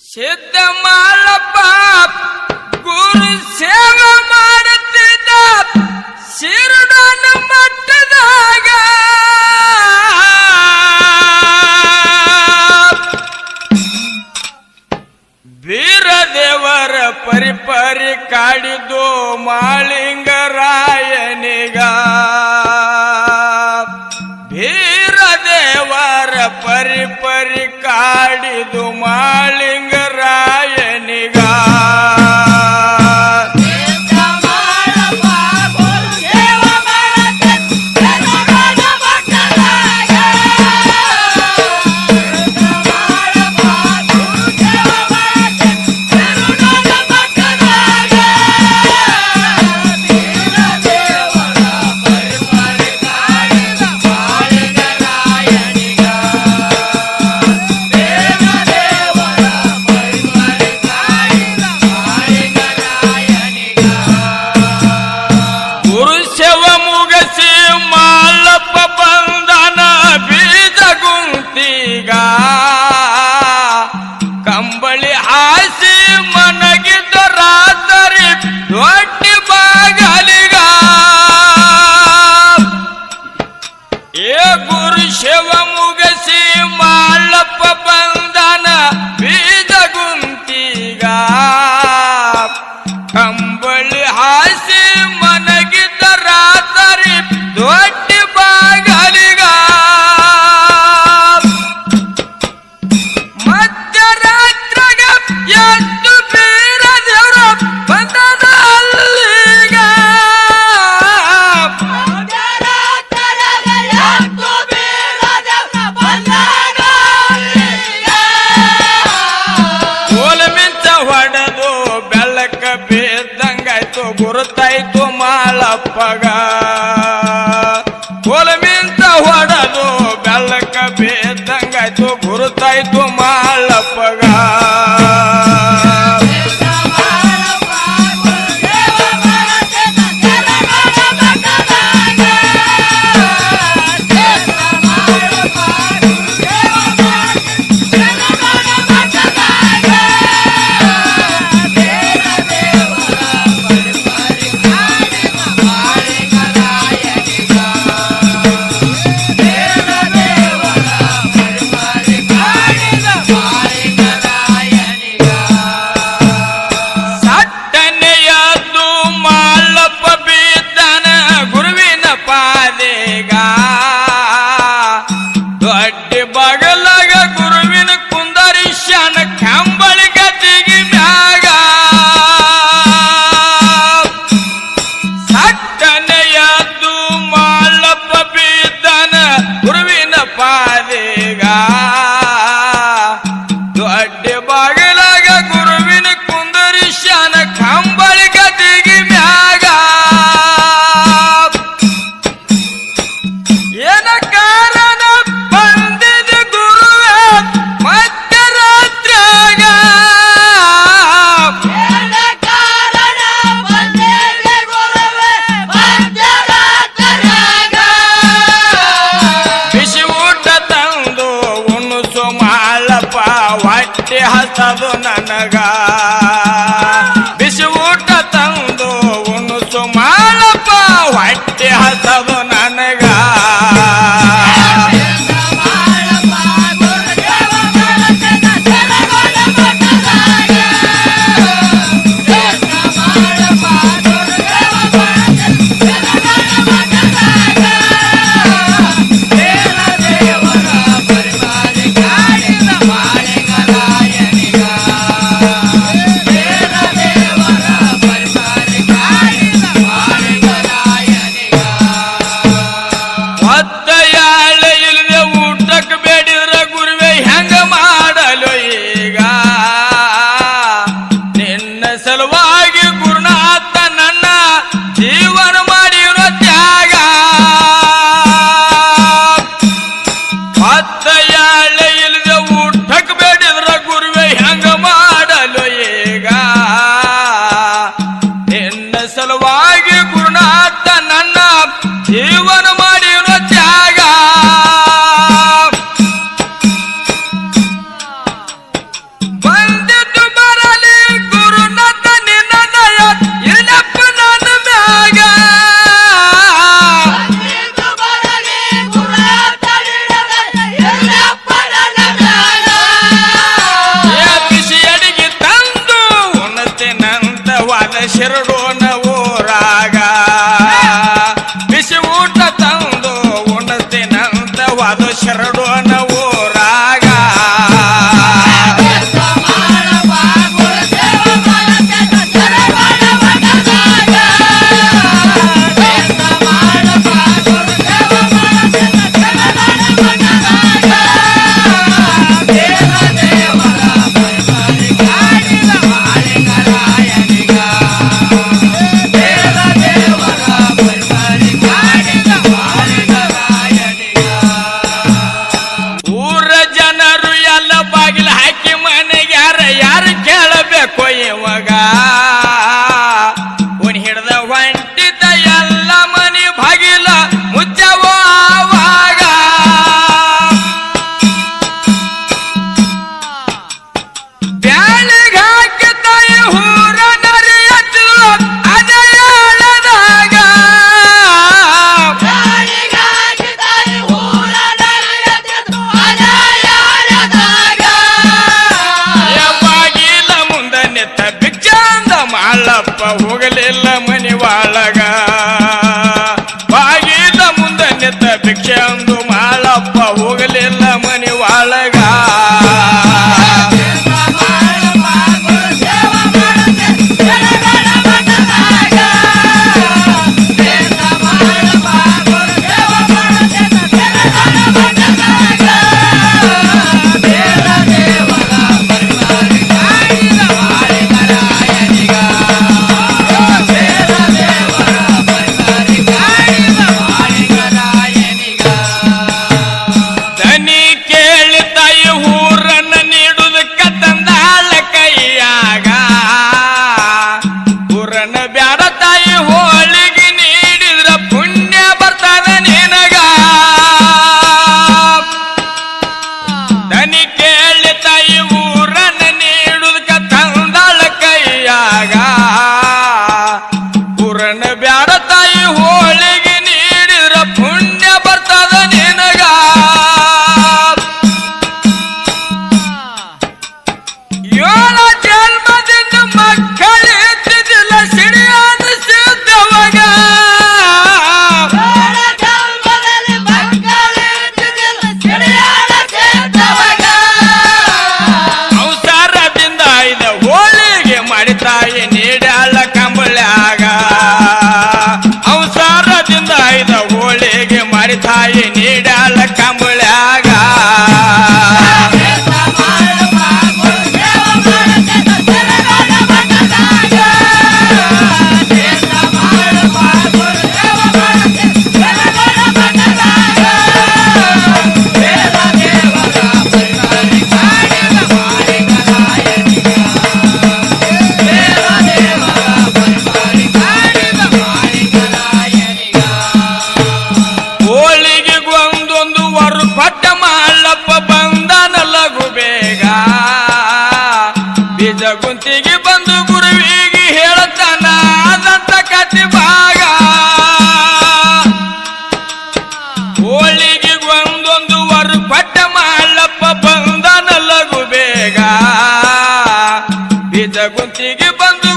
ಸಿದ್ಧ ಮಾಳಪ್ಪ ಗುರು ಸೇವೆ ಮಾಡುತ್ತಿದ್ದ ಶಿರಡನ ಮಟ್ಟದಾಗ ವೀರದೇವರ ಪರಿಪರಿ ಕಾಡಿದ್ದು ಮಾಳಿಂಗರಾಯನಿಗ ವೀರದೇವರ ಪರಿಪರಿ ಕಾಡಿದು ಮಾಳಿಂಗರಾಯನಿಗ ಕಂಬಳಿ ಹಾಸಿ ಮನಗಿದ್ದ ರಾತ್ರಿ ದೊಡ್ಡ ಬಾಗಲಿಗ ಏ ಗುರು ಶಿವ ಮುಗಸಿ ಮಾಳಪ್ಪ ಬಂದನ ಬೀಜ ಗುಂತಿಗ ಕಂಬಳಿ ಹಾಸಿ ಮನಗಿದ್ದ ರಾತ್ರಿ ದೊಡ್ಡ ಬಾಗಲಿಗ ಎಷ್ಟು ಬೀರದೇವರು ಬಂದದ ಅಲ್ಲಿಗ ಕೋಲ ಮಿಂಚ ಹೊಡೆದು ಬೆಳಕ ಬೇದಂಗಾಯ್ತು ಗುರುತಾಯ್ತು ಮಾಳಪ್ಪಗ ಕೋಲ ಮಿಂಚ ಹೊಡೆದು ಬೆಳಕ ಬೇದಂಗಾಯ್ತು ಗುರುತಾಯ್ತು ಮಾಳಪ್ಪಗ ಬಗಲಾಗ ಗುರುವಿನ ಕುಂದರಿಶನ ಕಂಬಳಿ ಗದ್ದಿಗೆ ಮ್ಯಾಗ ಸಟ್ಟನೆಯದ್ದು ಮಾಳಪ್ಪ ಬಿದ್ದನ ಗುರುವಿನ ಪಾದೆಗ ದೊಡ್ಡ ಬಗಲಾಗ ಗುರುವಿನ ಕುಂದರಿಶನ ಕಂಬಳಿ ಗದ್ದಿಗೆ ಮ್ಯಾಗ ಏನ ಕಾರಣ ಹೊಟ್ಟೆ ಹಸದು ನನಗ ಬಿಸಿ ಊಟ ತಂದು ಉಣಸು ಮಾಳಪ್ಪ ಹೊಟ್ಟೆ ಹಸದು ನನಗ ಶಿರಡೋನ ಊರಾಗ ಬಿಸಿ ಊಟ ತಂದು ಉಣಸ್ತೀನಂತ ವಾದ ಶಿರಡೋನ ಊರಾಗ ಇವಾಗ ಉನ್ ಹಿಡ್ದ ಹೊಂಟಿದ್ದ ಎಲ್ಲ ಮನಿ ಬಾಗಿಲ ಮುಚ್ಚವ ಆವಾಗ ಬ್ಯಾಳಿಗೆ ಹಾಕಿ ತಾಯಿ ಹೂರ ನರಿಯತ್ತಿದ್ಳು ಅದೇ ಹೇಳದಾಗ ಮಾಳಪ್ಪ ಹೋಗಲಿಲ್ಲ ಮನಿ ಒಳಗ ಬಾಗಿಲ ಮುಂದೆ ನಿಂತ ಭಿಕ್ಷೆ ಅಂದು ಮಾಳಪ್ಪ ಹೋಗಲಿಲ್ಲ ಮನಿ ಒಳಗ ತಾಯಿ ನೀಡ್ಯಾಳ ಕಂಬಳ್ಯಾಗ ಅವಸಾರದಿಂದ ಐದ ಹೋಳಿಗೆ ಮಾಡಿ ತಾಯಿ ನೀಡ್ಯಾಳ ಕಂಬಳ್ಯಾಗ ಗುಂತಿಗೆ ಬಂದು ಗುರುವಿಗೆ ಹೇಳತಾನ ಅದಂತ ಕತಿ ಭಾಗ ಹೋಳಿಗೆ ಒಂದೊಂದು ವರ ಪಟ್ಟ ಮಾಳಪ್ಪ ಬಂದನ ಲಘು ಬೇಗ ಬೀಜ ಗುಂತಿಗೆ ಬಂದು